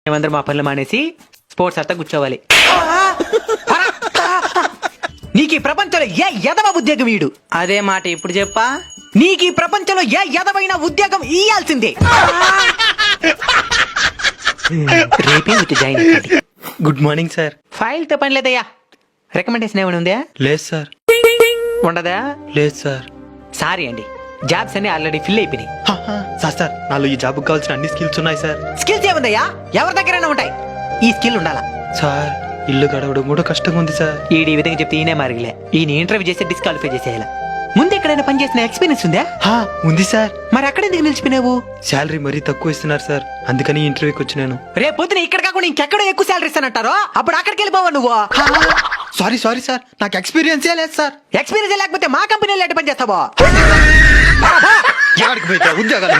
మేమందరం మా పనులు మానేసి స్పోర్ట్స్ అంతా కూర్చోవాలి. నీకు ఈ ప్రపంచంలో ఏ ఎదవ ఉద్యోగం వీడు? అదే మాట ఇప్పుడు చెప్పా. నీకు ఈ ప్రపంచంలో ఏ ఎదవైన ఉద్యోగం ఇయ్యాల్సిందే. రేపే ఇటు జాయిన్ అవ్వండి. Good morning sir. ఫైల్ తో పని లేదయ్యా. రికమెండేషన్ ఏమైనా ఉందా? లేదు సార్. ఉండదా? లేదు సార్. సారీ అండి, జాబ్స్ అన్ని ఆల్రెడీ ఫిల్ అయిపోయినాయి. సార్ నాలో ఈ జాబ్కి కావాల్సిన అన్ని స్కిల్స్ ఉన్నాయి సార్. స్కిల్స్ ఏముందయ్యా? ఎవరి దగ్గరైనా ఉంటాయి. ఈ స్కిల్ ఉండాలా? సార్ ఇల్లు గడవడం కూడా కష్టంగా ఉంది సార్. ఈ విధంగా చెప్తే ఈయనే మారిలే. ఈయన ఇంటర్వ్యూ చేసి డిస్క్వాలిఫై చేసేయాల. ముందు ఎక్కడైనా పని చేసిన ఎక్స్పీరియన్స్ ఉందా? ఉంది సార్. మరి అక్కడ ఎందుకు నిలిచిపోయినావు? శాలరీ మరీ తక్కువ ఇస్తున్నారు సార్, అందుకని ఇంటర్వ్యూకి వచ్చినాను. రేపు పొద్దున ఇక్కడ కాకుండా ఇంకెక్కడో ఎక్కువ శాలరీ ఇస్తానంటారో అప్పుడు అక్కడికి వెళ్ళిపోవా నువ్వు? సారీ సార్, నాకు ఎక్స్పీరియన్సే లేదు సార్. ఎక్స్పీరియన్స్ లేకపోతే మా కంపెనీలో ఎట్ట పని చేస్తావో? ఉద్యోగాలు